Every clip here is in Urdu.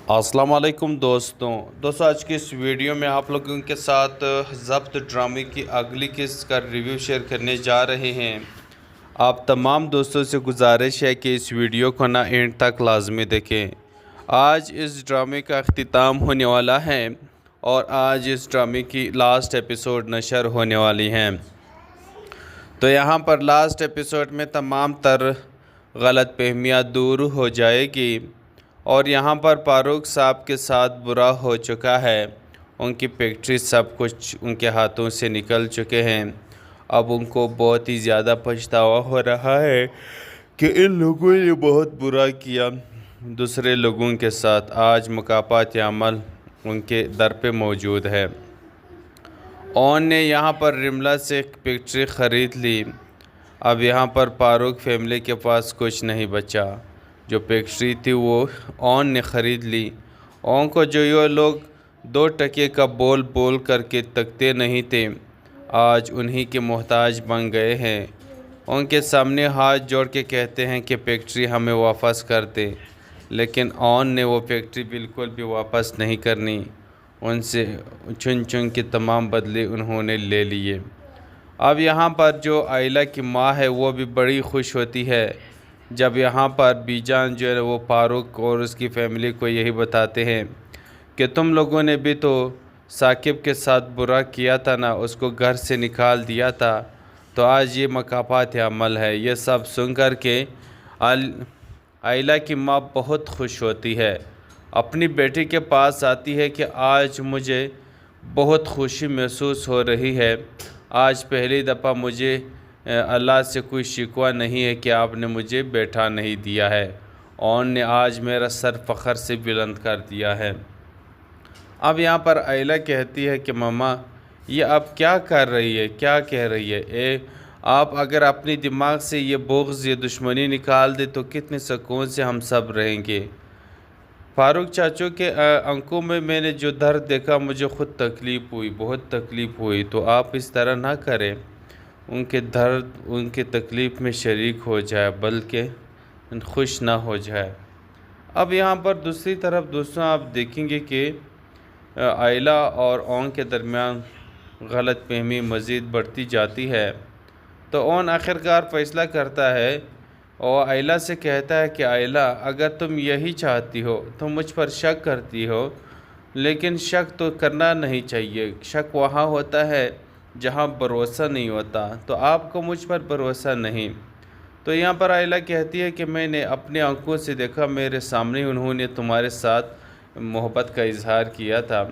السلام علیکم دوستوں آج کی اس ویڈیو میں آپ لوگوں کے ساتھ ضبط ڈرامے کی اگلی قسط کا ریویو شیئر کرنے جا رہے ہیں۔ آپ تمام دوستوں سے گزارش ہے کہ اس ویڈیو کو نہ اینڈ تک لازمی دیکھیں۔ آج اس ڈرامے کا اختتام ہونے والا ہے اور آج اس ڈرامے کی لاسٹ ایپیسوڈ نشر ہونے والی ہیں۔ تو یہاں پر لاسٹ ایپیسوڈ میں تمام تر غلط فہمیاں دور ہو جائے گی اور یہاں پر فاروق صاحب کے ساتھ برا ہو چکا ہے۔ ان کی فیکٹری سب کچھ ان کے ہاتھوں سے نکل چکے ہیں۔ اب ان کو بہت ہی زیادہ پچھتاوا ہو رہا ہے کہ ان لوگوں نے بہت برا کیا دوسرے لوگوں کے ساتھ۔ آج مکافات عمل ان کے در پہ موجود ہے۔ اون نے یہاں پر رملہ سے فیکٹری خرید لی۔ اب یہاں پر فاروق فیملی کے پاس کچھ نہیں بچا۔ جو فیکٹری تھی وہ اون نے خرید لی۔ اون کو جو یہ لوگ 2 ٹکے کا بول بول کر کے تکتے نہیں تھے، آج انہی کے محتاج بن گئے ہیں۔ ان کے سامنے ہاتھ جوڑ کے کہتے ہیں کہ فیکٹری ہمیں واپس کر دے، لیکن اون نے وہ فیکٹری بالکل بھی واپس نہیں کرنی۔ ان سے چن چن کے تمام بدلے انہوں نے لے لیے۔ اب یہاں پر جو آئلہ کی ماں ہے وہ بھی بڑی خوش ہوتی ہے جب یہاں پر بی جان جو ہے وہ فاروق اور اس کی فیملی کو یہی بتاتے ہیں کہ تم لوگوں نے بھی تو ثاقب کے ساتھ برا کیا تھا نا، اس کو گھر سے نکال دیا تھا، تو آج یہ مکافات عمل ہے۔ یہ سب سن کر کے آئلہ کی ماں بہت خوش ہوتی ہے، اپنی بیٹی کے پاس آتی ہے کہ آج مجھے بہت خوشی محسوس ہو رہی ہے۔ آج پہلی دفعہ مجھے اللہ سے کوئی شکوہ نہیں ہے کہ آپ نے مجھے بیٹھا نہیں دیا ہے۔ اون نے آج میرا سر فخر سے بلند کر دیا ہے۔ اب یہاں پر آئلہ کہتی ہے کہ ماما یہ اب کیا کر رہی ہے، کیا کہہ رہی ہے؟ آپ اگر اپنی دماغ سے یہ بغض، یہ دشمنی نکال دے تو کتنے سکون سے ہم سب رہیں گے۔ فاروق چاچو کے آنکھوں میں نے جو درد دیکھا مجھے خود تکلیف ہوئی، بہت تکلیف ہوئی، تو آپ اس طرح نہ کریں، ان کے درد، ان کے تکلیف میں شریک ہو جائے بلکہ خوش نہ ہو جائے۔ اب یہاں پر دوسری طرف دوستوں آپ دیکھیں گے کہ آئلہ اور اون کے درمیان غلط فہمی مزید بڑھتی جاتی ہے، تو اون آخرکار فیصلہ کرتا ہے اور آئلہ سے کہتا ہے کہ آئلہ اگر تم یہی چاہتی ہو، تم مجھ پر شک کرتی ہو، لیکن شک تو کرنا نہیں چاہیے۔ شک وہاں ہوتا ہے جہاں بھروسہ نہیں ہوتا، تو آپ کو مجھ پر بھروسہ نہیں۔ تو یہاں پر آئلہ کہتی ہے کہ میں نے اپنے آنکھوں سے دیکھا، میرے سامنے انہوں نے تمہارے ساتھ محبت کا اظہار کیا تھا،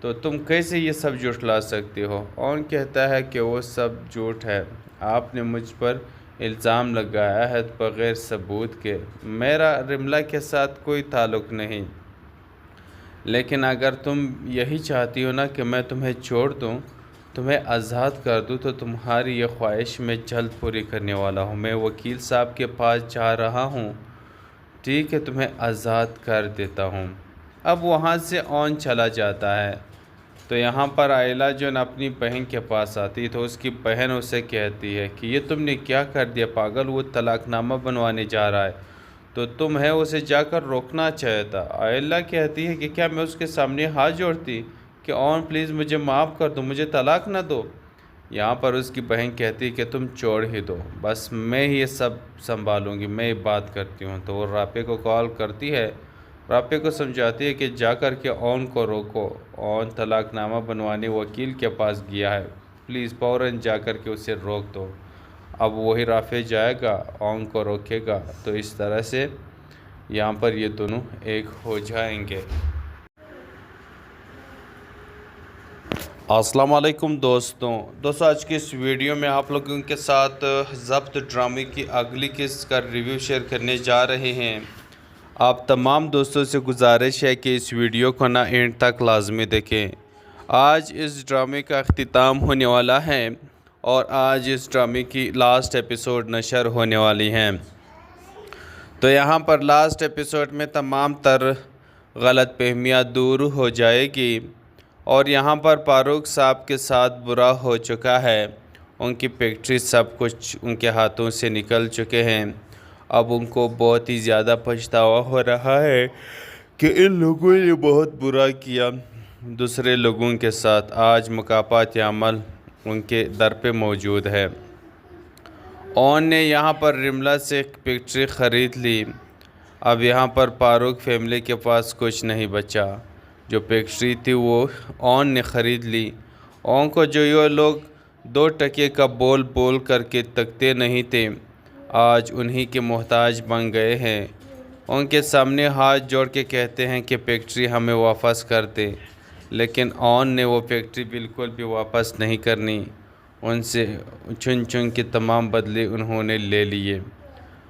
تو تم کیسے یہ سب جھٹلا سکتے ہو؟ اون کہتا ہے کہ وہ سب جھوٹ ہے، آپ نے مجھ پر الزام لگایا ہے بغیر ثبوت کے، میرا رملہ کے ساتھ کوئی تعلق نہیں۔ لیکن اگر تم یہی چاہتی ہو نا کہ میں تمہیں چھوڑ دوں، تمہیں آزاد کر دوں، تو تمہاری یہ خواہش میں جلد پوری کرنے والا ہوں۔ میں وکیل صاحب کے پاس جا رہا ہوں، ٹھیک ہے، تمہیں آزاد کر دیتا ہوں۔ اب وہاں سے اون چلا جاتا ہے، تو یہاں پر آئلہ جو اپنی بہن کے پاس آتی تو اس کی بہن اسے کہتی ہے کہ یہ تم نے کیا کر دیا پاگل، وہ طلاق نامہ بنوانے جا رہا ہے، تو تم ہے اسے جا کر روکنا چاہتا۔ آئلہ کہتی ہے کہ کیا میں اس کے سامنے ہاتھ جوڑتی کہ اون پلیز مجھے معاف کر دو، مجھے طلاق نہ دو۔ یہاں پر اس کی بہن کہتی ہے کہ تم چھوڑ ہی دو، بس میں یہ سب سنبھالوں گی، میں یہ بات کرتی ہوں۔ تو وہ رافع کو کال کرتی ہے، رافع کو سمجھاتی ہے کہ جا کر کے اون کو روکو، اون طلاق نامہ بنوانے وکیل کے پاس گیا ہے، پلیز فوراً جا کر کے اسے روک دو۔ اب وہی رافع جائے گا، اون کو روکے گا، تو اس طرح سے یہاں پر یہ دونوں ایک ہو جائیں گے۔ السلام علیکم دوستوں آج کی اس ویڈیو میں آپ لوگوں کے ساتھ ضبط ڈرامے کی اگلی قسط کا ریویو شیئر کرنے جا رہے ہیں۔ آپ تمام دوستوں سے گزارش ہے کہ اس ویڈیو کو نہ اینڈ تک لازمی دیکھیں۔ آج اس ڈرامے کا اختتام ہونے والا ہے اور آج اس ڈرامے کی لاسٹ ایپیسوڈ نشر ہونے والی ہیں۔ تو یہاں پر لاسٹ ایپیسوڈ میں تمام تر غلط فہمیاں دور ہو جائے گی اور یہاں پر فاروق صاحب کے ساتھ برا ہو چکا ہے۔ ان کی فیکٹری سب کچھ ان کے ہاتھوں سے نکل چکے ہیں۔ اب ان کو بہت ہی زیادہ پچھتاوا ہو رہا ہے کہ ان لوگوں نے بہت برا کیا دوسرے لوگوں کے ساتھ، آج مکافات عمل ان کے در پہ موجود ہے۔ اون نے یہاں پر رملہ سے ایک فیکٹری خرید لی۔ اب یہاں پر فاروق فیملی کے پاس کچھ نہیں بچا۔ جو فیکٹری تھی وہ اون نے خرید لی۔ اون کو جو یہ لوگ 2 ٹکے کا بول بول کر کے تکتے نہیں تھے، آج انہی کے محتاج بن گئے ہیں۔ ان کے سامنے ہاتھ جوڑ کے کہتے ہیں کہ فیکٹری ہمیں واپس کر دے، لیکن اون نے وہ فیکٹری بالکل بھی واپس نہیں کرنی۔ ان سے چن چن کے تمام بدلے انہوں نے لے لیے۔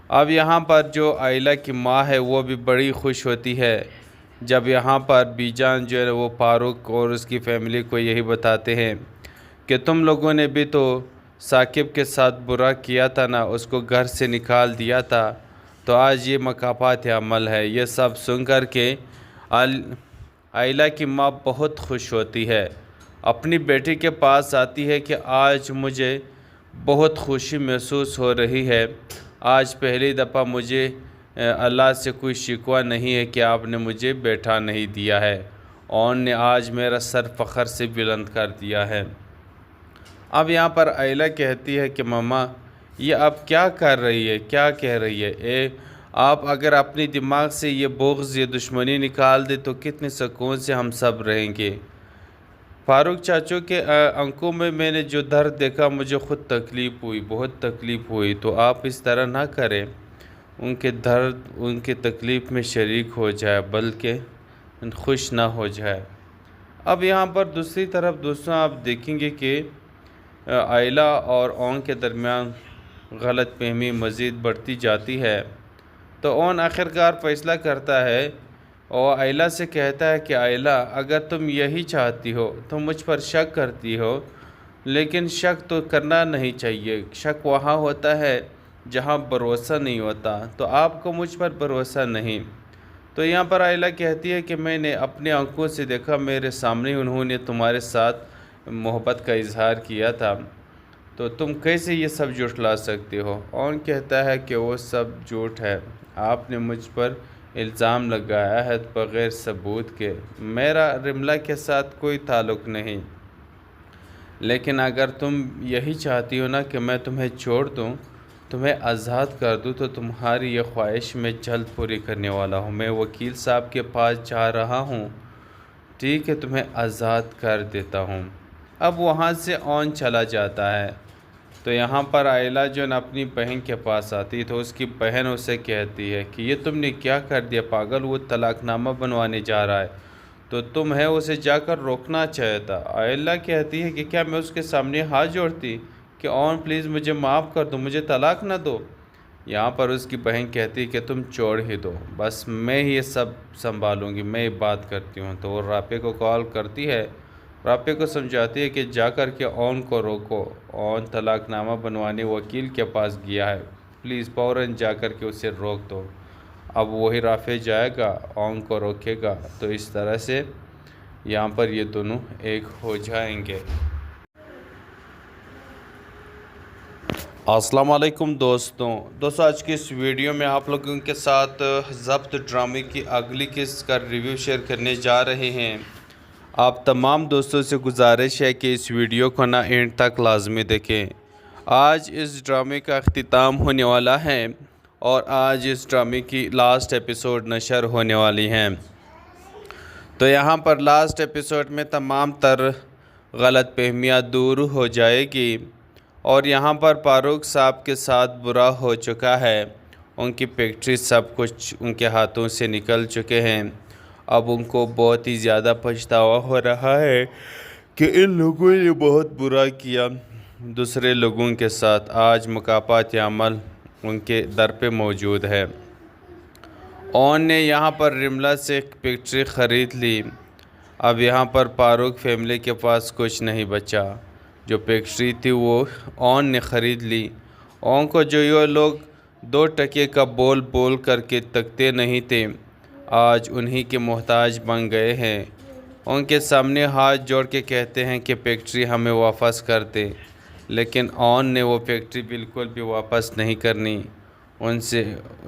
اب یہاں پر جو آئلہ کی ماں ہے وہ بھی بڑی خوش ہوتی ہے جب یہاں پر بی جان جو ہے وہ فاروق اور اس کی فیملی کو یہی بتاتے ہیں کہ تم لوگوں نے بھی تو ثاقب کے ساتھ برا کیا تھا نا، اس کو گھر سے نکال دیا تھا، تو آج یہ مکافات عمل ہے۔ یہ سب سن کر کے آئلہ کی ماں بہت خوش ہوتی ہے، اپنی بیٹی کے پاس آتی ہے کہ آج مجھے بہت خوشی محسوس ہو رہی ہے۔ آج پہلی دفعہ مجھے اللہ سے کوئی شکوہ نہیں ہے کہ آپ نے مجھے بیٹھا نہیں دیا ہے، اون نے آج میرا سر فخر سے بلند کر دیا ہے۔ اب یہاں پر آئلہ کہتی ہے کہ ماما یہ آپ کیا کر رہی ہے، کیا کہہ رہی ہے؟ آپ اگر اپنی دماغ سے یہ بغض، یہ دشمنی نکال دے تو کتنے سکون سے ہم سب رہیں گے۔ فاروق چاچو کے آنکھوں میں نے جو درد دیکھا مجھے خود تکلیف ہوئی، بہت تکلیف ہوئی، تو آپ اس طرح نہ کریں، ان کے درد، ان کے تکلیف میں شریک ہو جائے بلکہ خوش نہ ہو جائے۔ اب یہاں پر دوسری طرف دوستوں آپ دیکھیں گے کہ آئلہ اور اون کے درمیان غلط فہمی مزید بڑھتی جاتی ہے، تو اون آخرکار فیصلہ کرتا ہے اور آئلہ سے کہتا ہے کہ آئلہ اگر تم یہی چاہتی ہو، تم مجھ پر شک کرتی ہو، لیکن شک تو کرنا نہیں چاہیے، شک وہاں ہوتا ہے جہاں بھروسہ نہیں ہوتا، تو آپ کو مجھ پر بھروسہ نہیں۔ تو یہاں پر آئلہ کہتی ہے کہ میں نے اپنے آنکھوں سے دیکھا، میرے سامنے انہوں نے تمہارے ساتھ محبت کا اظہار کیا تھا، تو تم کیسے یہ سب جھٹلا سکتے ہو؟ اون کہتا ہے کہ وہ سب جھوٹ ہے، آپ نے مجھ پر الزام لگایا ہے بغیر ثبوت کے، میرا رملہ کے ساتھ کوئی تعلق نہیں، لیکن اگر تم یہی چاہتی ہو نا کہ میں تمہیں چھوڑ دوں، تمہیں آزاد کر دوں، تو تمہاری یہ خواہش میں جلد پوری کرنے والا ہوں۔ میں وکیل صاحب کے پاس جا رہا ہوں، ٹھیک ہے، تمہیں آزاد کر دیتا ہوں۔ اب وہاں سے اون چلا جاتا ہے، تو یہاں پر آئلہ جو نا اپنی بہن کے پاس آتی تو اس کی بہن اسے کہتی ہے کہ یہ تم نے کیا کر دیا پاگل، وہ طلاق نامہ بنوانے جا رہا ہے، تو تم ہے اسے جا کر روکنا چاہتا۔ آئلہ کہتی ہے کہ کیا میں اس کے سامنے ہاتھ جوڑتی کہ اون پلیز مجھے معاف کر دو، مجھے طلاق نہ دو؟ یہاں پر اس کی بہن کہتی ہے کہ تم چھوڑ ہی دو، بس میں ہی یہ سب سنبھالوں گی، میں یہ بات کرتی ہوں۔ تو وہ رافع کو کال کرتی ہے، رافع کو سمجھاتی ہے کہ جا کر کے اون کو روکو، اون طلاق نامہ بنوانے وکیل کے پاس گیا ہے، پلیز فوراً جا کر کے اسے روک دو۔ اب وہی رافع جائے گا، اون کو روکے گا، تو اس طرح سے یہاں پر یہ دونوں ایک ہو جائیں گے۔ السلام علیکم دوستوں آج کی اس ویڈیو میں آپ لوگوں کے ساتھ ضبط ڈرامے کی اگلی قسط کا ریویو شیئر کرنے جا رہے ہیں۔ آپ تمام دوستوں سے گزارش ہے کہ اس ویڈیو کو نہ اینڈ تک لازمی دیکھیں۔ آج اس ڈرامے کا اختتام ہونے والا ہے اور آج اس ڈرامے کی لاسٹ ایپیسوڈ نشر ہونے والی ہیں، تو یہاں پر لاسٹ ایپیسوڈ میں تمام تر غلط فہمیاں دور ہو جائے گی اور یہاں پر فاروق صاحب کے ساتھ برا ہو چکا ہے، ان کی فیکٹری سب کچھ ان کے ہاتھوں سے نکل چکے ہیں۔ اب ان کو بہت ہی زیادہ پچھتاوا ہو رہا ہے کہ ان لوگوں نے بہت برا کیا دوسرے لوگوں کے ساتھ، آج مکافات عمل ان کے در پہ موجود ہے۔ اون نے یہاں پر رملہ سے ایک فیکٹری خرید لی۔ اب یہاں پر فاروق فیملی کے پاس کچھ نہیں بچا۔ جو فیکٹری تھی وہ اون نے خرید لی۔ اون کو جو یہ لوگ 2 ٹکے کا بول بول کر کے تکتے نہیں تھے، آج انہی کے محتاج بن گئے ہیں۔ ان کے سامنے ہاتھ جوڑ کے کہتے ہیں کہ فیکٹری ہمیں واپس کر دے، لیکن اون نے وہ فیکٹری بالکل بھی واپس نہیں کرنی۔ ان سے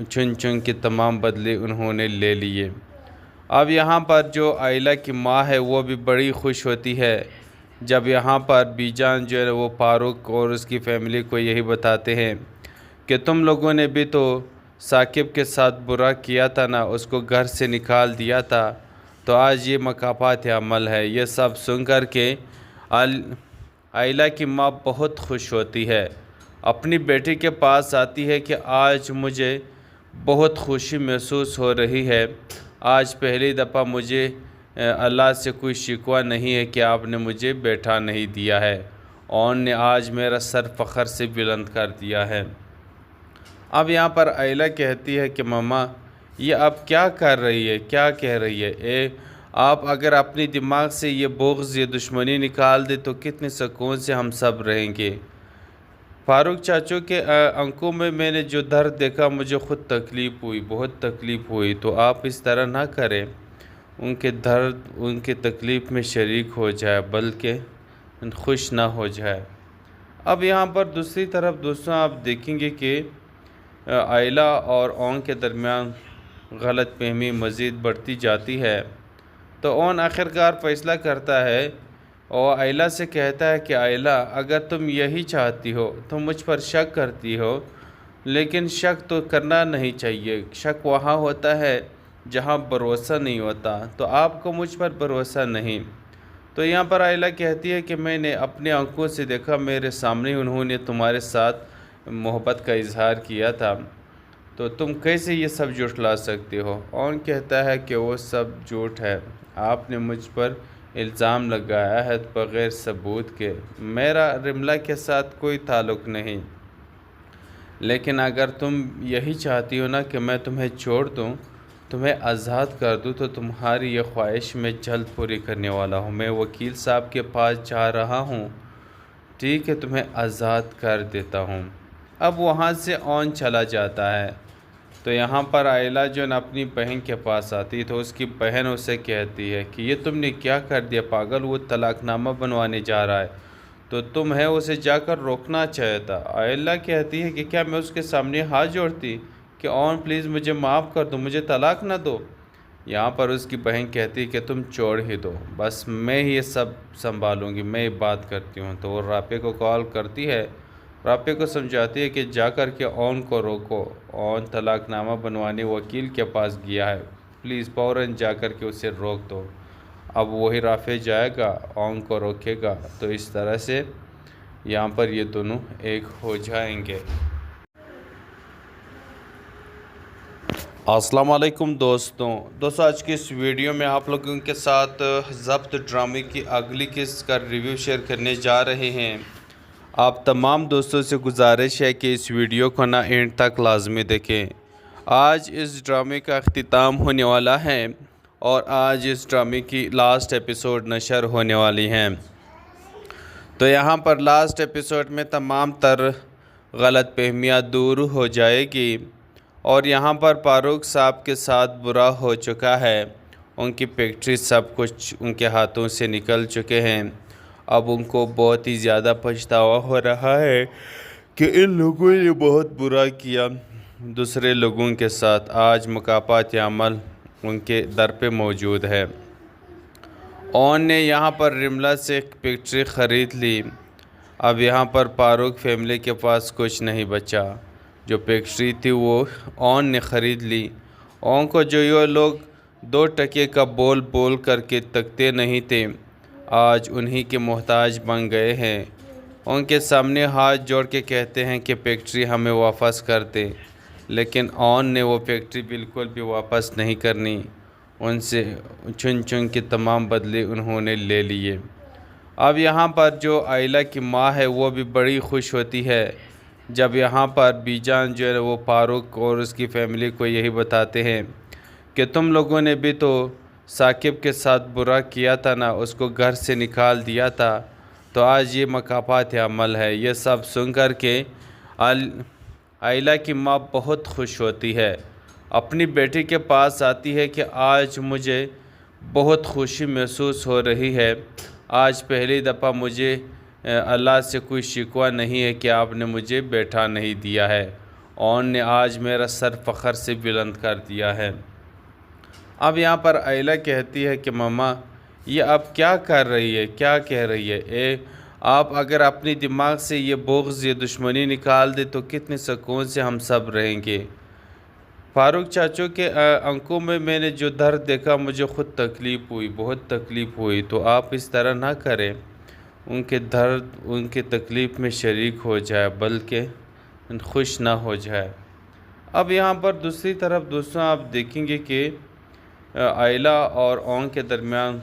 چن چن کے تمام بدلے انہوں نے لے لیے۔ اب یہاں پر جو آئلہ کی ماں ہے وہ بھی بڑی خوش ہوتی ہے جب یہاں پر بی جان جو ہے وہ فاروق اور اس کی فیملی کو یہی بتاتے ہیں کہ تم لوگوں نے بھی تو ثاقب کے ساتھ برا کیا تھا نا، اس کو گھر سے نکال دیا تھا، تو آج یہ مکافات عمل ہے۔ یہ سب سن کر کے آئلہ کی ماں بہت خوش ہوتی ہے، اپنی بیٹی کے پاس آتی ہے کہ آج مجھے بہت خوشی محسوس ہو رہی ہے۔ آج پہلی دفعہ مجھے اللہ سے کوئی شکوہ نہیں ہے کہ آپ نے مجھے بیٹھا نہیں دیا ہے، اور نے آج میرا سر فخر سے بلند کر دیا ہے۔ اب یہاں پر آئلہ کہتی ہے کہ ماما یہ اب کیا کر رہی ہے، کیا کہہ رہی ہے؟ آپ اگر اپنی دماغ سے یہ بغض، یہ دشمنی نکال دے تو کتنے سکون سے ہم سب رہیں گے۔ فاروق چاچو کے آنکھوں میں نے جو درد دیکھا مجھے خود تکلیف ہوئی، بہت تکلیف ہوئی، تو آپ اس طرح نہ کریں، ان کے درد، ان کے تکلیف میں شریک ہو جائے بلکہ خوش نہ ہو جائے۔ اب یہاں پر دوسری طرف دوستوں آپ دیکھیں گے کہ آئلہ اور اون کے درمیان غلط فہمی مزید بڑھتی جاتی ہے، تو اون آخرکار فیصلہ کرتا ہے اور آئلہ سے کہتا ہے کہ آئلہ اگر تم یہی چاہتی ہو، تم مجھ پر شک کرتی ہو، لیکن شک تو کرنا نہیں چاہیے، شک وہاں ہوتا ہے جہاں بھروسہ نہیں ہوتا، تو آپ کو مجھ پر بھروسہ نہیں۔ تو یہاں پر آئلہ کہتی ہے کہ میں نے اپنے آنکھوں سے دیکھا، میرے سامنے انہوں نے تمہارے ساتھ محبت کا اظہار کیا تھا، تو تم کیسے یہ سب جھٹلا سکتے ہو؟ اون کہتا ہے کہ وہ سب جھوٹ ہے، آپ نے مجھ پر الزام لگایا ہے بغیر ثبوت کے، میرا رملہ کے ساتھ کوئی تعلق نہیں، لیکن اگر تم یہی چاہتی ہو نا کہ میں تمہیں چھوڑ دوں، تمہیں آزاد کر دوں، تو تمہاری یہ خواہش میں جلد پوری کرنے والا ہوں۔ میں وکیل صاحب کے پاس جا رہا ہوں، ٹھیک ہے، تمہیں آزاد کر دیتا ہوں۔ اب وہاں سے اون چلا جاتا ہے، تو یہاں پر آئلہ جو نا اپنی بہن کے پاس آتی تو اس کی بہن اسے کہتی ہے کہ یہ تم نے کیا کر دیا پاگل، وہ طلاق نامہ بنوانے جا رہا ہے، تو تم ہے اسے جا کر روکنا چاہتا۔ آئلہ کہتی ہے کہ کیا میں اس کے سامنے ہاتھ جوڑتی کہ اون پلیز مجھے معاف کر دو، مجھے طلاق نہ دو؟ یہاں پر اس کی بہن کہتی ہے کہ تم چھوڑ ہی دو، بس میں یہ سب سنبھالوں گی، میں یہ بات کرتی ہوں۔ تو وہ رافع کو کال کرتی ہے، رافع کو سمجھاتی ہے کہ جا کر کے اون کو روکو، اون طلاق نامہ بنوانے وکیل کے پاس گیا ہے، پلیز فوراً جا کر کے اسے روک دو۔ اب وہی رافع جائے گا، اون کو روکے گا، تو اس طرح سے یہاں پر یہ دونوں ایک ہو جائیں گے۔ السلام علیکم دوستوں آج کی اس ویڈیو میں آپ لوگوں کے ساتھ ضبط ڈرامے کی اگلی قسط کا ریویو شیئر کرنے جا رہے ہیں۔ آپ تمام دوستوں سے گزارش ہے کہ اس ویڈیو کو نہ اینڈ تک لازمی دیکھیں۔ آج اس ڈرامے کا اختتام ہونے والا ہے اور آج اس ڈرامے کی لاسٹ ایپیسوڈ نشر ہونے والی ہیں، تو یہاں پر لاسٹ ایپیسوڈ میں تمام تر غلط فہمیاں دور ہو جائے گی، اور یہاں پر فاروق صاحب کے ساتھ برا ہو چکا ہے، ان کی فیکٹری سب کچھ ان کے ہاتھوں سے نکل چکے ہیں۔ اب ان کو بہت ہی زیادہ پچھتاوا ہو رہا ہے کہ ان لوگوں نے بہت برا کیا دوسرے لوگوں کے ساتھ۔ آج مکافات عمل ان کے در پہ موجود ہے۔ اون نے یہاں پر رملہ سے ایک فیکٹری خرید لی، اب یہاں پر فاروق فیملی کے پاس کچھ نہیں بچا، جو فیکٹری تھی وہ اون نے خرید لی۔ اون کو جو یہ لوگ 2 ٹکے کا بول بول کر کے تکتے نہیں تھے، آج انہی کے محتاج بن گئے ہیں، ان کے سامنے ہاتھ جوڑ کے کہتے ہیں کہ فیکٹری ہمیں واپس کر دیں، لیکن اون نے وہ فیکٹری بالکل بھی واپس نہیں کرنی، ان سے چن چن کے تمام بدلے انہوں نے لے لیے۔ اب یہاں پر جو آئلہ کی ماں ہے وہ بھی بڑی خوش ہوتی ہے جب یہاں پر بی جان جو ہے وہ فاروق اور اس کی فیملی کو یہی بتاتے ہیں کہ تم لوگوں نے بھی تو ثاقب کے ساتھ برا کیا تھا نا، اس کو گھر سے نکال دیا تھا، تو آج یہ مکافات عمل ہے۔ یہ سب سن کر کے آئلہ کی ماں بہت خوش ہوتی ہے، اپنی بیٹی کے پاس آتی ہے کہ آج مجھے بہت خوشی محسوس ہو رہی ہے، آج پہلی دفعہ مجھے اللہ سے کوئی شکوہ نہیں ہے کہ آپ نے مجھے بیٹھا نہیں دیا ہے، اون نے آج میرا سر فخر سے بلند کر دیا ہے۔ اب یہاں پر آئلہ کہتی ہے کہ ماما یہ آپ کیا کر رہی ہے، کیا کہہ رہی ہے؟ آپ اگر اپنی دماغ سے یہ بغض، یہ دشمنی نکال دے تو کتنے سکون سے ہم سب رہیں گے۔ فاروق چاچو کے آنکھوں میں نے جو درد دیکھا مجھے خود تکلیف ہوئی، بہت تکلیف ہوئی۔ تو آپ اس طرح نہ کریں، ان کے درد، ان کے تکلیف میں شریک ہو جائے، بلکہ خوش نہ ہو جائے۔ اب یہاں پر دوسری طرف دوستوں آپ دیکھیں گے کہ آئلہ اور اون کے درمیان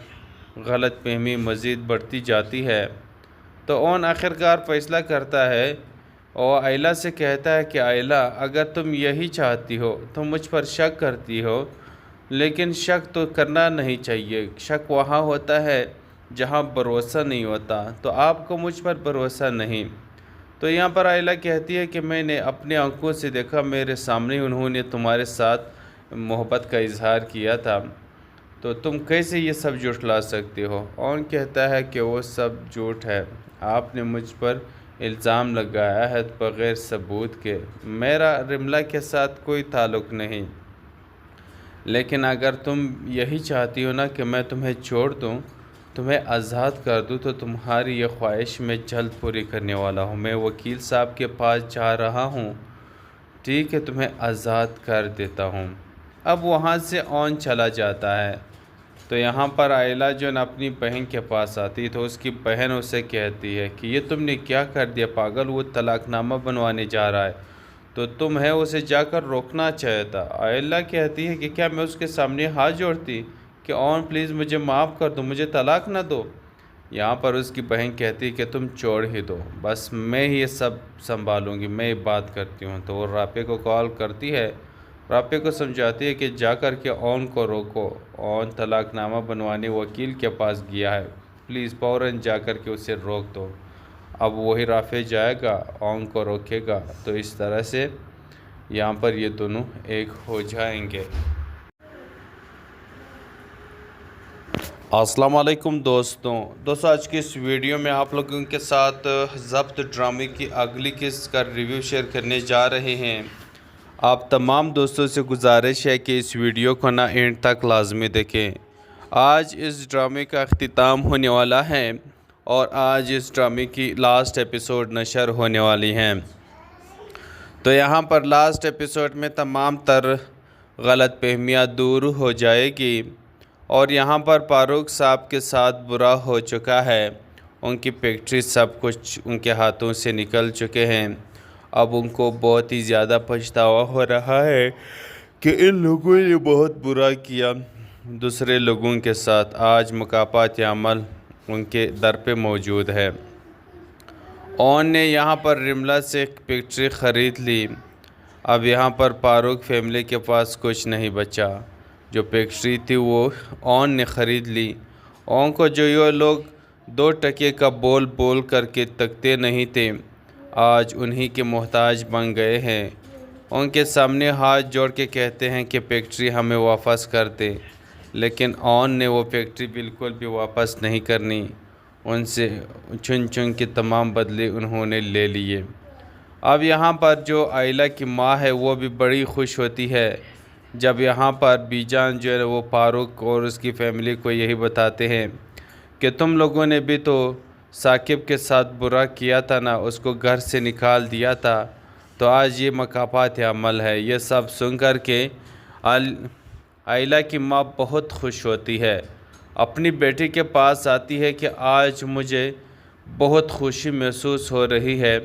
غلط فہمی مزید بڑھتی جاتی ہے۔ تو اون آخرکار فیصلہ کرتا ہے اور آئلہ سے کہتا ہے کہ آئلہ اگر تم یہی چاہتی ہو، تم مجھ پر شک کرتی ہو، لیکن شک تو کرنا نہیں چاہیے۔ شک وہاں ہوتا ہے جہاں بھروسہ نہیں ہوتا، تو آپ کو مجھ پر بھروسہ نہیں۔ تو یہاں پر آئلہ کہتی ہے کہ میں نے اپنے آنکھوں سے دیکھا، میرے سامنے انہوں نے تمہارے ساتھ محبت کا اظہار کیا تھا، تو تم کیسے یہ سب جھٹلا سکتے ہو؟ اون کہتا ہے کہ وہ سب جھوٹ ہے، آپ نے مجھ پر الزام لگایا ہے بغیر ثبوت کے، میرا رملہ کے ساتھ کوئی تعلق نہیں۔ لیکن اگر تم یہی چاہتی ہو نا کہ میں تمہیں چھوڑ دوں، تمہیں آزاد کر دوں، تو تمہاری یہ خواہش میں جلد پوری کرنے والا ہوں۔ میں وکیل صاحب کے پاس جا رہا ہوں، ٹھیک ہے، تمہیں آزاد کر دیتا ہوں۔ اب وہاں سے اون چلا جاتا ہے۔ تو یہاں پر آئلہ جو اپنی بہن کے پاس آتی تو اس کی بہن اسے کہتی ہے کہ یہ تم نے کیا کر دیا پاگل، وہ طلاق نامہ بنوانے جا رہا ہے، تو تم ہے اسے جا کر روکنا چاہتا۔ آئلہ کہتی ہے کہ کیا میں اس کے سامنے ہاتھ جوڑتی کہ اون پلیز مجھے معاف کر دو، مجھے طلاق نہ دو۔ یہاں پر اس کی بہن کہتی ہے کہ تم چھوڑ ہی دو، بس میں یہ سب سنبھالوں گی، میں بات کرتی ہوں۔ تو وہ رافع کو کال کرتی ہے، رافع کو سمجھاتی ہے کہ جا کر کے اون کو روکو، اون طلاق نامہ بنوانے وکیل کے پاس گیا ہے، پلیز فوراً جا کر کے اسے روک دو۔ اب وہی رافع جائے گا، اون کو روکے گا، تو اس طرح سے یہاں پر یہ دونوں ایک ہو جائیں گے۔ السلام علیکم دوستوں آج کی اس ویڈیو میں آپ لوگوں کے ساتھ ضبط ڈرامے کی اگلی قسط کا ریویو شیئر کرنے جا رہے ہیں۔ آپ تمام دوستوں سے گزارش ہے کہ اس ویڈیو کو نہ اینڈ تک لازمی دیکھیں۔ آج اس ڈرامے کا اختتام ہونے والا ہے اور آج اس ڈرامے کی لاسٹ ایپیسوڈ نشر ہونے والی ہیں۔ تو یہاں پر لاسٹ ایپیسوڈ میں تمام تر غلط فہمیاں دور ہو جائے گی اور یہاں پر فاروق صاحب کے ساتھ برا ہو چکا ہے، ان کی فیکٹری سب کچھ ان کے ہاتھوں سے نکل چکے ہیں۔ اب ان کو بہت ہی زیادہ پچھتاوا ہو رہا ہے کہ ان لوگوں نے بہت برا کیا دوسرے لوگوں کے ساتھ۔ آج مکافات عمل ان کے در پہ موجود ہے۔ اون نے یہاں پر رملہ سے ایک فیکٹری خرید لی۔ اب یہاں پر فاروق فیملی کے پاس کچھ نہیں بچا، جو فیکٹری تھی وہ اون نے خرید لی۔ اون کو جو یہ لوگ 2 ٹکے کا بول بول کر کے تکتے نہیں تھے، آج انہی کے محتاج بن گئے ہیں۔ ان کے سامنے ہاتھ جوڑ کے کہتے ہیں کہ فیکٹری ہمیں واپس کر دے، لیکن اون نے وہ فیکٹری بالکل بھی واپس نہیں کرنی۔ ان سے چن چن کے تمام بدلے انہوں نے لے لیے۔ اب یہاں پر جو آئلہ کی ماں ہے وہ بھی بڑی خوش ہوتی ہے جب یہاں پر بی جان جو ہے وہ فاروق اور اس کی فیملی کو یہی بتاتے ہیں کہ تم لوگوں نے بھی تو ثاقب کے ساتھ برا کیا تھا نا، اس کو گھر سے نکال دیا تھا، تو آج یہ مکافات عمل ہے۔ یہ سب سن کر کے آئلہ کی ماں بہت خوش ہوتی ہے، اپنی بیٹی کے پاس آتی ہے کہ آج مجھے بہت خوشی محسوس ہو رہی ہے،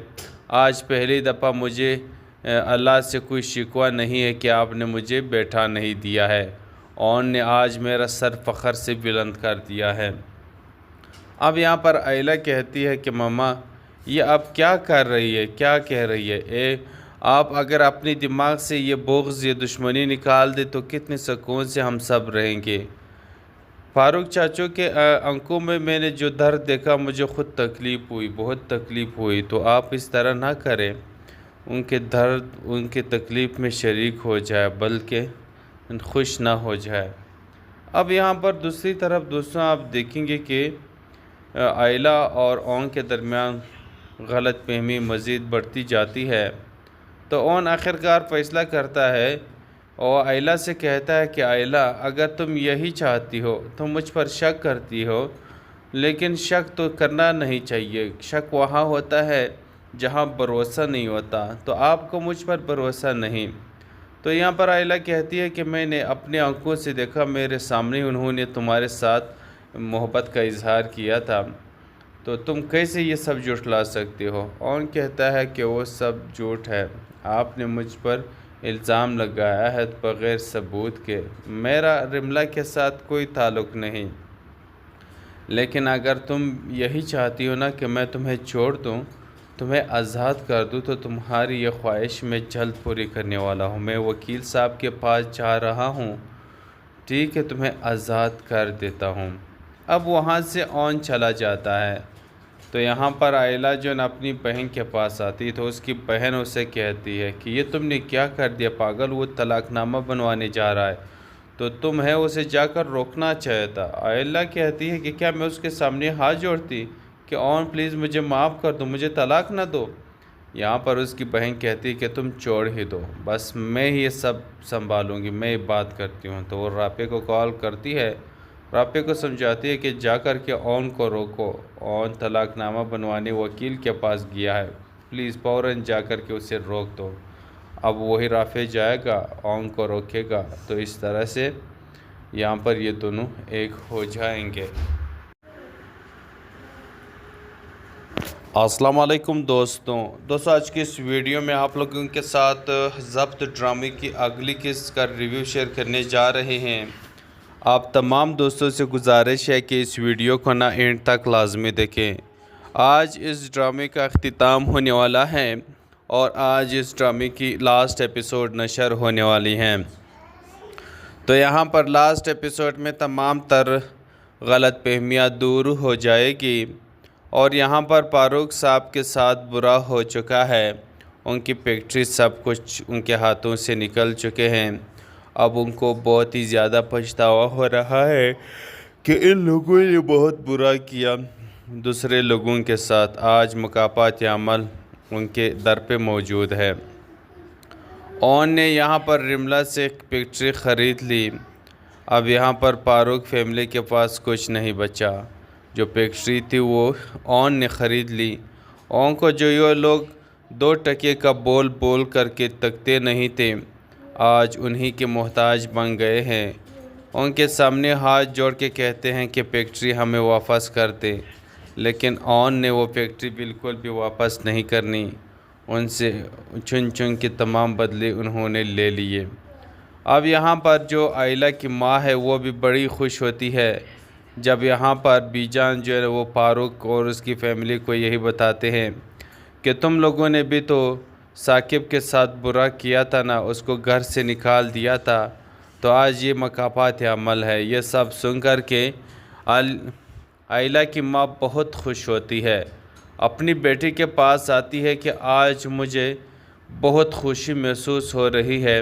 آج پہلی دفعہ مجھے اللہ سے کوئی شکوہ نہیں ہے کہ آپ نے مجھے بیٹھا نہیں دیا ہے، اون نے آج میرا سر فخر سے بلند کر دیا ہے۔ اب یہاں پر آئلہ کہتی ہے کہ ماما یہ آپ کیا کر رہی ہے، کیا کہہ رہی ہے؟ آپ اگر اپنی دماغ سے یہ بغض، یہ دشمنی نکال دے تو کتنے سکون سے ہم سب رہیں گے۔ فاروق چاچو کے آنکھوں میں نے جو درد دیکھا مجھے خود تکلیف ہوئی، بہت تکلیف ہوئی۔ تو آپ اس طرح نہ کریں، ان کے درد، ان کے تکلیف میں شریک ہو جائے، بلکہ خوش نہ ہو جائے۔ اب یہاں پر دوسری طرف دوستوں آپ دیکھیں گے کہ آئلہ اور اون کے درمیان غلط فہمی مزید بڑھتی جاتی ہے۔ تو اون آخرکار فیصلہ کرتا ہے اور آئلہ سے کہتا ہے کہ آئلہ اگر تم یہی چاہتی ہو، تم مجھ پر شک کرتی ہو، لیکن شک تو کرنا نہیں چاہیے، شک وہاں ہوتا ہے جہاں بھروسہ نہیں ہوتا، تو آپ کو مجھ پر بھروسہ نہیں۔ تو یہاں پر آئلہ کہتی ہے کہ میں نے اپنے آنکھوں سے دیکھا، میرے سامنے انہوں نے تمہارے ساتھ محبت کا اظہار کیا تھا، تو تم کیسے یہ سب جھٹلا سکتے ہو؟ اون کہتا ہے کہ وہ سب جھوٹ ہے، آپ نے مجھ پر الزام لگایا ہے بغیر ثبوت کے، میرا رملہ کے ساتھ کوئی تعلق نہیں، لیکن اگر تم یہی چاہتی ہو نا کہ میں تمہیں چھوڑ دوں، تمہیں آزاد کر دوں، تو تمہاری یہ خواہش میں جلد پوری کرنے والا ہوں۔ میں وکیل صاحب کے پاس جا رہا ہوں، ٹھیک ہے، تمہیں آزاد کر دیتا ہوں۔ اب وہاں سے اون چلا جاتا ہے۔ تو یہاں پر آئلہ جو اپنی بہن کے پاس آتی تو اس کی بہن اسے کہتی ہے کہ یہ تم نے کیا کر دیا پاگل، وہ طلاق نامہ بنوانے جا رہا ہے، تو تمہیں اسے جا کر روکنا چاہیے تھا۔ آئلہ کہتی ہے کہ کیا میں اس کے سامنے ہاتھ جوڑتی کہ اون پلیز مجھے معاف کر دو، مجھے طلاق نہ دو۔ یہاں پر اس کی بہن کہتی ہے کہ تم چھوڑ ہی دو، بس میں یہ سب سنبھالوں گی، میں یہ بات کرتی ہوں۔ تو وہ رافع کو کال کرتی ہے، رافع کو سمجھاتی ہے کہ جا کر کے اون کو روکو، اون طلاق نامہ بنوانے وکیل کے پاس گیا ہے، پلیز فوراً جا کر کے اسے روک دو۔ اب وہی رافع جائے گا، اون کو روکے گا، تو اس طرح سے یہاں پر یہ دونوں ایک ہو جائیں گے۔ السلام علیکم دوستوں آج کی اس ویڈیو میں آپ لوگوں کے ساتھ ضبط ڈرامے کی اگلی قسط کا ریویو شیئر کرنے جا رہے ہیں۔ آپ تمام دوستوں سے گزارش ہے کہ اس ویڈیو کو نہ اینڈ تک لازمی دیکھیں۔ آج اس ڈرامے کا اختتام ہونے والا ہے اور آج اس ڈرامے کی لاسٹ ایپیسوڈ نشر ہونے والی ہیں۔ تو یہاں پر لاسٹ ایپیسوڈ میں تمام تر غلط فہمیاں دور ہو جائے گی اور یہاں پر فاروق صاحب کے ساتھ برا ہو چکا ہے، ان کی فیکٹری سب کچھ ان کے ہاتھوں سے نکل چکے ہیں۔ اب ان کو بہت ہی زیادہ پچھتاوا ہو رہا ہے کہ ان لوگوں نے بہت برا کیا دوسرے لوگوں کے ساتھ۔ آج مکافات عمل ان کے در پہ موجود ہے۔ اون نے یہاں پر رملہ سے ایک فیکٹری خرید لی، اب یہاں پر فاروق فیملی کے پاس کچھ نہیں بچا، جو فیکٹری تھی وہ اون نے خرید لی۔ اون کو جو یہ لوگ 2 ٹکے کا بول بول کر کے تکتے نہیں تھے، آج انہی کے محتاج بن گئے ہیں۔ ان کے سامنے ہاتھ جوڑ کے کہتے ہیں کہ فیکٹری ہمیں واپس کر دے، لیکن اون نے وہ فیکٹری بالکل بھی واپس نہیں کرنی، ان سے چن چن کے تمام بدلے انہوں نے لے لیے۔ اب یہاں پر جو آئلہ کی ماں ہے وہ بھی بڑی خوش ہوتی ہے جب یہاں پر بی جان جو ہے وہ فاروق اور اس کی فیملی کو یہی بتاتے ہیں کہ تم لوگوں نے بھی تو ثاقب کے ساتھ برا کیا تھا نا، اس کو گھر سے نکال دیا تھا، تو آج یہ مکافات عمل ہے۔ یہ سب سن کر کے آئلہ کی ماں بہت خوش ہوتی ہے، اپنی بیٹی کے پاس آتی ہے کہ آج مجھے بہت خوشی محسوس ہو رہی ہے،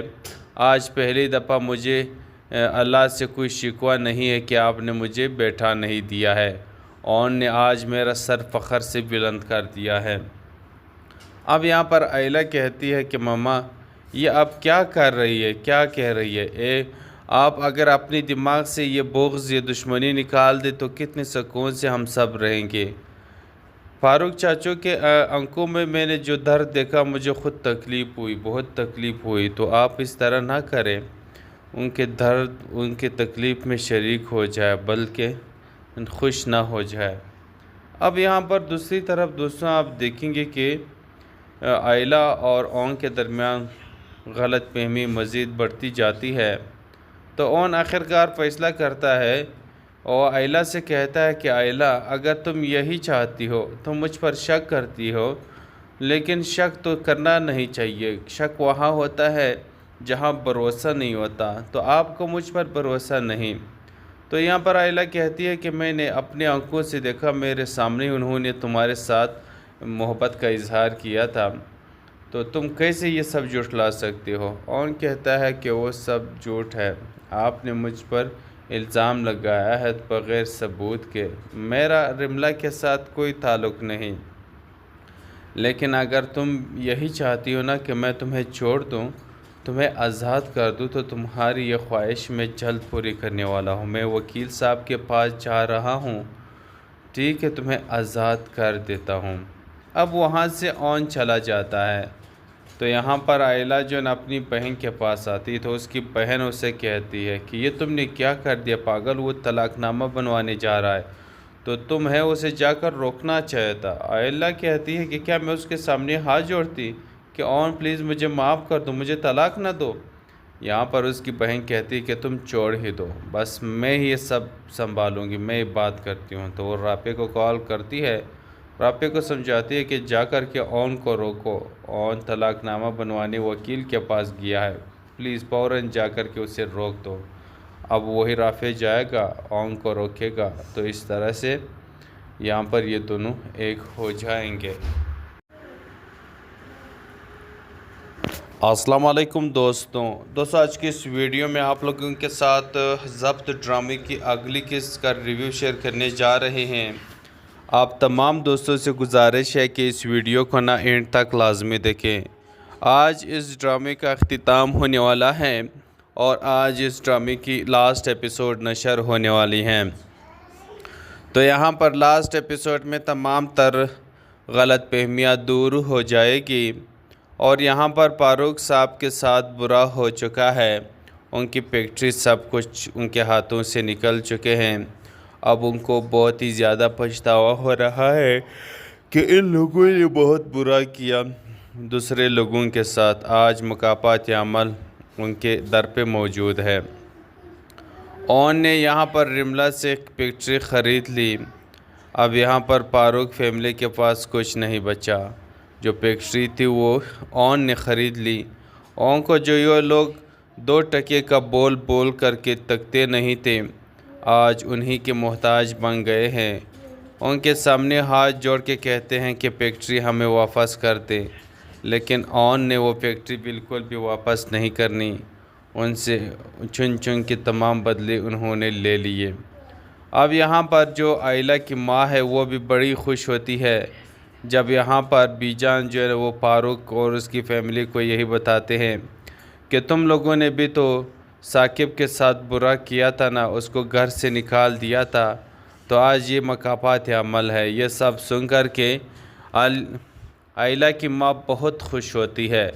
آج پہلی دفعہ مجھے اللہ سے کوئی شکوہ نہیں ہے کہ آپ نے مجھے بیٹھا نہیں دیا ہے، اون نے آج میرا سر فخر سے بلند کر دیا ہے۔ اب یہاں پر آئلہ کہتی ہے کہ ماما یہ اب کیا کر رہی ہے، کیا کہہ رہی ہے، آپ اگر اپنی دماغ سے یہ بغض، یہ دشمنی نکال دے تو کتنے سکون سے ہم سب رہیں گے۔ فاروق چاچو کے آنکھوں میں نے جو درد دیکھا مجھے خود تکلیف ہوئی، بہت تکلیف ہوئی، تو آپ اس طرح نہ کریں، ان کے درد، ان کے تکلیف میں شریک ہو جائے بلکہ خوش نہ ہو جائے۔ اب یہاں پر دوسری طرف دوستوں آپ دیکھیں گے کہ آئلہ اور اون کے درمیان غلط فہمی مزید بڑھتی جاتی ہے، تو اون آخرکار فیصلہ کرتا ہے اور آئلہ سے کہتا ہے کہ آئلہ اگر تم یہی چاہتی ہو، تم مجھ پر شک کرتی ہو، لیکن شک تو کرنا نہیں چاہیے، شک وہاں ہوتا ہے جہاں بھروسہ نہیں ہوتا، تو آپ کو مجھ پر بھروسہ نہیں۔ تو یہاں پر آئلہ کہتی ہے کہ میں نے اپنے آنکھوں سے دیکھا، میرے سامنے انہوں نے تمہارے ساتھ محبت کا اظہار کیا تھا، تو تم کیسے یہ سب جھٹلا سکتے ہو؟ اون کہتا ہے کہ وہ سب جھوٹ ہے، آپ نے مجھ پر الزام لگایا ہے بغیر ثبوت کے، میرا رملہ کے ساتھ کوئی تعلق نہیں، لیکن اگر تم یہی چاہتی ہو نا کہ میں تمہیں چھوڑ دوں، تمہیں آزاد کر دوں تو تمہاری یہ خواہش میں جلد پوری کرنے والا ہوں۔ میں وکیل صاحب کے پاس جا رہا ہوں، ٹھیک ہے، تمہیں آزاد کر دیتا ہوں۔ اب وہاں سے اون چلا جاتا ہے تو یہاں پر آئلہ جو نا اپنی بہن کے پاس آتی تو اس کی بہن اسے کہتی ہے کہ یہ تم نے کیا کر دیا پاگل، وہ طلاق نامہ بنوانے جا رہا ہے تو تمہیں اسے جا کر روکنا چاہیے تھا۔ آئلہ کہتی ہے کہ کیا میں اس کے سامنے ہاتھ جوڑتی کہ اون پلیز مجھے معاف کر دو، مجھے طلاق نہ دو۔ یہاں پر اس کی بہن کہتی ہے کہ تم چھوڑ ہی دو، بس میں ہی یہ سب سنبھالوں گی، میں یہ بات کرتی ہوں۔ تو وہ رافع کو کال کرتی ہے، رافع کو سمجھاتی ہے کہ جا کر کے اون کو روکو، اون طلاق نامہ بنوانے وکیل کے پاس گیا ہے، پلیز فوراً جا کر کے اسے روک دو۔ اب وہی رافع جائے گا، اون کو روکے گا، تو اس طرح سے یہاں پر یہ دونوں ایک ہو جائیں گے۔ السلام علیکم دوستوں آج کی اس ویڈیو میں آپ لوگوں کے ساتھ ضبط ڈرامے کی اگلی قسط کا ریویو شیئر کرنے جا رہے ہیں۔ آپ تمام دوستوں سے گزارش ہے کہ اس ویڈیو کو نہ اینڈ تک لازمی دیکھیں۔ آج اس ڈرامے کا اختتام ہونے والا ہے اور آج اس ڈرامے کی لاسٹ ایپیسوڈ نشر ہونے والی ہیں، تو یہاں پر لاسٹ ایپیسوڈ میں تمام تر غلط فہمیاں دور ہو جائے گی اور یہاں پر فاروق صاحب کے ساتھ برا ہو چکا ہے، ان کی فیکٹری سب کچھ ان کے ہاتھوں سے نکل چکے ہیں۔ اب ان کو بہت ہی زیادہ پچھتاوا ہو رہا ہے کہ ان لوگوں نے بہت برا کیا دوسرے لوگوں کے ساتھ۔ آج مکافات عمل ان کے در پہ موجود ہے۔ اون نے یہاں پر رملہ سے ایک فیکٹری خرید لی، اب یہاں پر فاروق فیملی کے پاس کچھ نہیں بچا۔ جو فیکٹری تھی وہ اون نے خرید لی۔ اون کو جو یہ لوگ 2 ٹکے کا بول بول کر کے تکتے نہیں تھے، آج انہی کے محتاج بن گئے ہیں۔ ان کے سامنے ہاتھ جوڑ کے کہتے ہیں کہ فیکٹری ہمیں واپس کر دیں، لیکن اون نے وہ فیکٹری بالکل بھی واپس نہیں کرنی۔ ان سے چن چن کے تمام بدلے انہوں نے لے لیے۔ اب یہاں پر جو آئلہ کی ماں ہے وہ بھی بڑی خوش ہوتی ہے جب یہاں پر بی جان جو ہے وہ فاروق اور اس کی فیملی کو یہی بتاتے ہیں کہ تم لوگوں نے بھی تو ثاقب کے ساتھ برا کیا تھا نا، اس کو گھر سے نکال دیا تھا، تو آج یہ مکافات عمل ہے۔ یہ سب سن کر کے آئلہ کی ماں بہت خوش ہوتی ہے،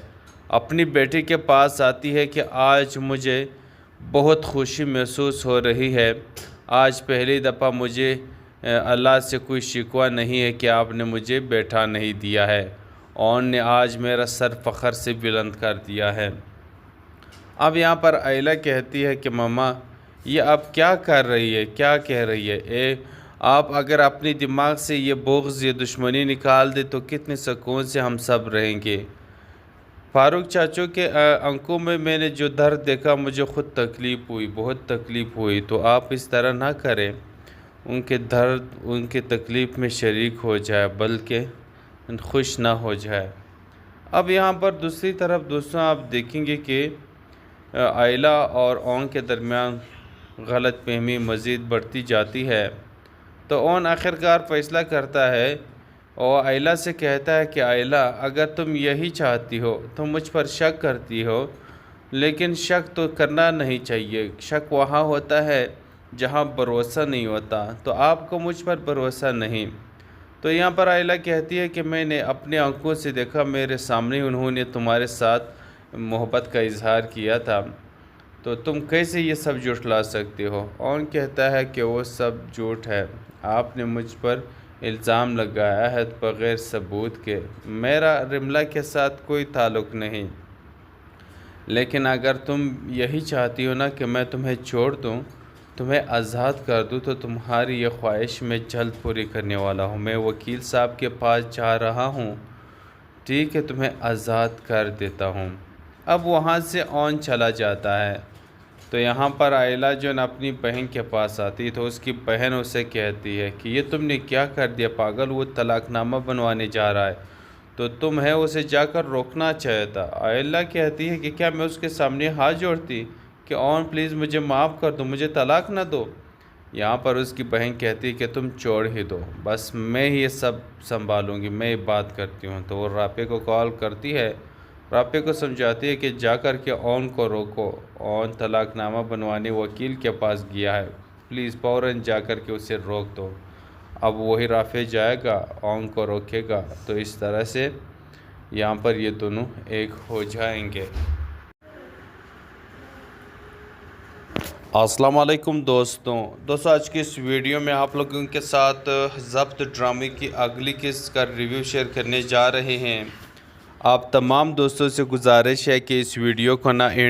اپنی بیٹی کے پاس آتی ہے کہ آج مجھے بہت خوشی محسوس ہو رہی ہے، آج پہلی دفعہ مجھے اللہ سے کوئی شکوہ نہیں ہے کہ آپ نے مجھے بیٹھا نہیں دیا ہے، اون نے آج میرا سر فخر سے بلند کر دیا ہے۔ اب یہاں پر آئلہ کہتی ہے کہ ماما یہ آپ کیا کر رہی ہے، کیا کہہ رہی ہے؟ آپ اگر اپنی دماغ سے یہ بغض، یہ دشمنی نکال دے تو کتنے سکون سے ہم سب رہیں گے۔ فاروق چاچو کے آنکھوں میں میں نے جو درد دیکھا مجھے خود تکلیف ہوئی، بہت تکلیف ہوئی، تو آپ اس طرح نہ کریں، ان کے درد، ان کے تکلیف میں شریک ہو جائے بلکہ خوش نہ ہو جائے۔ اب یہاں پر دوسری طرف دوستوں آپ دیکھیں گے کہ آئلہ اور اون کے درمیان غلط فہمی مزید بڑھتی جاتی ہے، تو اون آخرکار فیصلہ کرتا ہے اور آئلہ سے کہتا ہے کہ آئلہ اگر تم یہی چاہتی ہو، تم مجھ پر شک کرتی ہو، لیکن شک تو کرنا نہیں چاہیے، شک وہاں ہوتا ہے جہاں بھروسہ نہیں ہوتا، تو آپ کو مجھ پر بھروسہ نہیں۔ تو یہاں پر آئلہ کہتی ہے کہ میں نے اپنے آنکھوں سے دیکھا، میرے سامنے انہوں نے تمہارے ساتھ محبت کا اظہار کیا تھا، تو تم کیسے یہ سب جھٹلا سکتے ہو؟ اون کہتا ہے کہ وہ سب جھوٹ ہے، آپ نے مجھ پر الزام لگایا ہے بغیر ثبوت کے، میرا رملہ کے ساتھ کوئی تعلق نہیں، لیکن اگر تم یہی چاہتی ہو نا کہ میں تمہیں چھوڑ دوں، تمہیں آزاد کر دوں، تو تمہاری یہ خواہش میں جلد پوری کرنے والا ہوں۔ میں وکیل صاحب کے پاس جا رہا ہوں، ٹھیک ہے، تمہیں آزاد کر دیتا ہوں۔ اب وہاں سے اون چلا جاتا ہے تو یہاں پر آئلہ جو نا اپنی بہن کے پاس آتی تو اس کی بہن اسے کہتی ہے کہ یہ تم نے کیا کر دیا پاگل، وہ طلاق نامہ بنوانے جا رہا ہے تو تمہیں اسے جا کر روکنا چاہیے تھا۔ آئلہ کہتی ہے کہ کیا میں اس کے سامنے ہاتھ جوڑتی کہ اون پلیز مجھے معاف کر دو، مجھے طلاق نہ دو۔ یہاں پر اس کی بہن کہتی ہے کہ تم چھوڑ ہی دو، بس میں ہی یہ سب سنبھالوں گی، میں یہ بات کرتی ہوں۔ تو وہ رافع کو کال کرتی ہے، رافع کو سمجھاتی ہے کہ جا کر کے اون کو روکو۔ اون طلاق نامہ بنوانے وکیل کے پاس گیا ہے، پلیز فوراً جا کر کے اسے روک دو۔ اب وہی رافع جائے گا، اون کو روکے گا، تو اس طرح سے یہاں پر یہ دونوں ایک ہو جائیں گے۔ السلام علیکم دوستوں آج کی اس ویڈیو میں آپ لوگوں کے ساتھ ضبط ڈرامے کی اگلی قسط کا ریویو شیئر کرنے جا رہے ہیں۔ آپ تمام دوستوں سے گزارش ہے کہ اس ویڈیو کو نہ